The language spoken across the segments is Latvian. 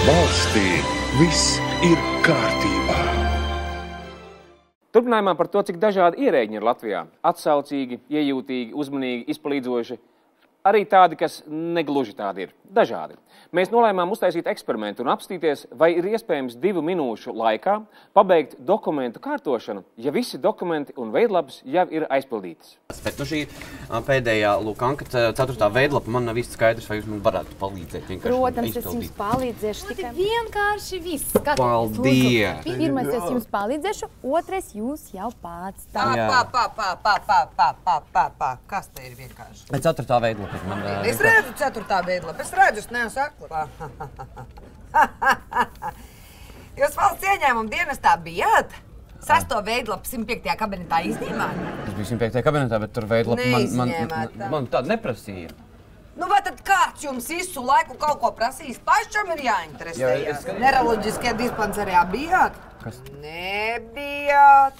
Valstī viss ir kārtībā. Turpinājumā par to, cik dažādi ierēģi ir Latvijā. Atsaucīgi, iejūtīgi, uzmanīgi, izpalīdzoši. Arī tādi, kas negluži tādi ir. Dažādi. Mēs nolēmām uztaisīt eksperimentu un apstīties, vai ir iespējams 2 minūšu laikā pabeigt dokumentu kārtošanu, ja visi dokumenti un veidlapas jau ir aizpildītas. Bet šī pēdējā anketa, 4. veidlapa, man nav īsti skaidrs, vai jūs man varētu palīdzēt. Protams, es jums palīdzēšu. Tikai vienkārši viss. Paldies! Pirmais es jums palīdzēšu, otrais jūs jau pats. Kas te ir vienkārši? 4. veidlapa. Es redzu 4. veidlapu, es redzu, es neesmu akla. Jūs valsts ieņēmuma dienestā bijāt? 6. veidlapu 105. kabinetā izņēmāt? Es biju 105. kabinetā, bet tur veidlapa man tāda neprasīja. Nu, vai tad kāds jums visu laiku kaut ko prasīs? Pašam ir jāinteresējas. Neiroloģiskajā dispanserijā bijāt? Kas? Nebijāt.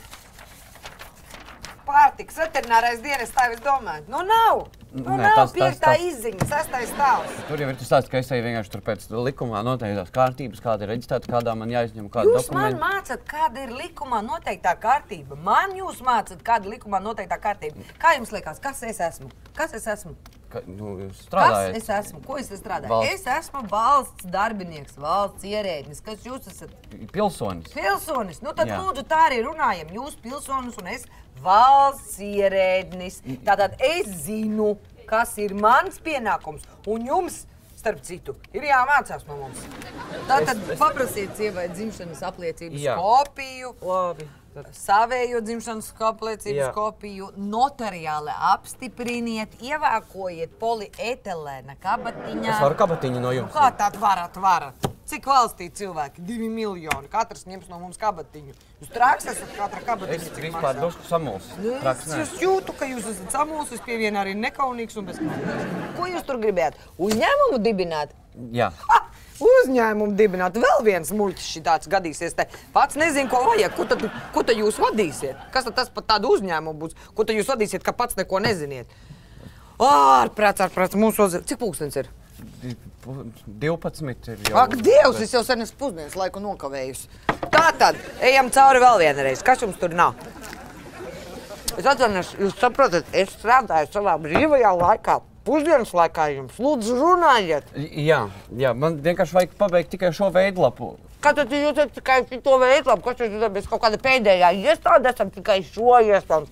Pārtikas veterinārais dienests, tā es domāju. Nu, nav. Nu, nav 5. izziņa, 6. stāvs. Tur jau ir tas tāds, ka es eju vienkārši tur pēc likumā noteiktās kārtības, kāda ir reģistrēta, kādā man jāizņem kādu dokumentu. Jūs man mācat, kāda ir likumā noteiktā kārtība. Man jūs mācat, kāda ir likumā noteiktā kārtība. Kā jums liekas, kas es esmu? Kas es esmu? Jūs strādājat? Kas es esmu? Ko es strādāju? Es esmu valsts darbinieks, valsts ierēdnis. Kas jūs esat? Pilsonis. Pilsonis. Nu tad lūdzu tā arī runājam. Jūs pilsonis un es valsts ierēdnis. Tātad es zinu, kas ir mans pienākums. Un jums, starp citu, ir jāmācās no mums. Tātad paprasiet sievai dzimšanas apliecības kopiju. Labi. Savējo dzimšanas apliecības kopiju, notariāli apstipriniet, ievākojiet polietilēna kabatiņā. Es varu kabatiņu no jums? Kā tād varat? Cik valstī cilvēki? 2 miljoni. Katrs ņems no mums kabatiņu. Jūs traks esat katra kabatiņa, cik maksā? Es vispār drusku samulsis. Es jūtu, ka jūs esat samulsis, pievien arī nekaunīgs un bezkaunīgs. Ko jūs tur gribējāt? Uzņēmumu dibināt? Jā. Uzņēmumu dibināt. Vēl viens muļķis šitāds gadīsies te. Pats nezinu, ko vajag. Ko tad jūs vadīsiet? Kas tad tas pat tādu uzņēmumu būs? Ko tad jūs vadīsiet, ka pats neko neziniet? Ārprāts, mūsu ozīm. Cik pulkstens ir? 12 ir jau. Ak, Dievs, es jau sen esmu pusdienas laiku nokavējusi. Tātad, ejam cauri vēl vienreiz. Kas jums tur nav? Es atvainojos, jūs saprotat, es strādāju savā brīvajā laikā. Pusdienas laikā jums, lūdzu, runājiet. Jā, man vienkārši vajag pabeigt tikai šo veidlapu. Kā tad jūs esat tikai to veidlapu? Kas jūs esat kaut kāda pēdējā iestāde, esam tikai šo iestādi?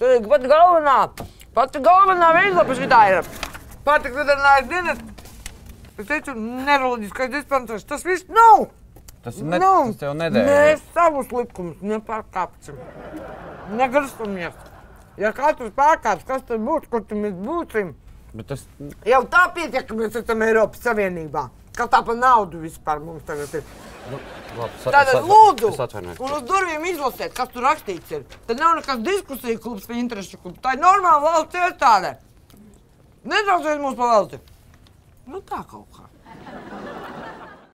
Pati galvenā veidlapa šitā ir. Pārtikas veterinārais dienests. Es teicu, neiroloģiskais dispansers. Tas viss nav. Tas tev nedēļ. Mēs savus likumus nepārkāpsim. Negarstamies. Ja katrs pārkāps, kas tad būs, kur tad mēs būsim? Jau tā pietiek, ka mēs esam Eiropas Savienībā. Kas tā pa naudu vispār mums tagad ir? Tātad lūdzu, un uz durvīm izlasiet, kas tur rakstīts ir. Tad nav nekas diskusija klubs vai interešu klubs. Tā ir normāla valsts iestāde. Netrauciet mūs pa valsti. Nu tā kaut kā.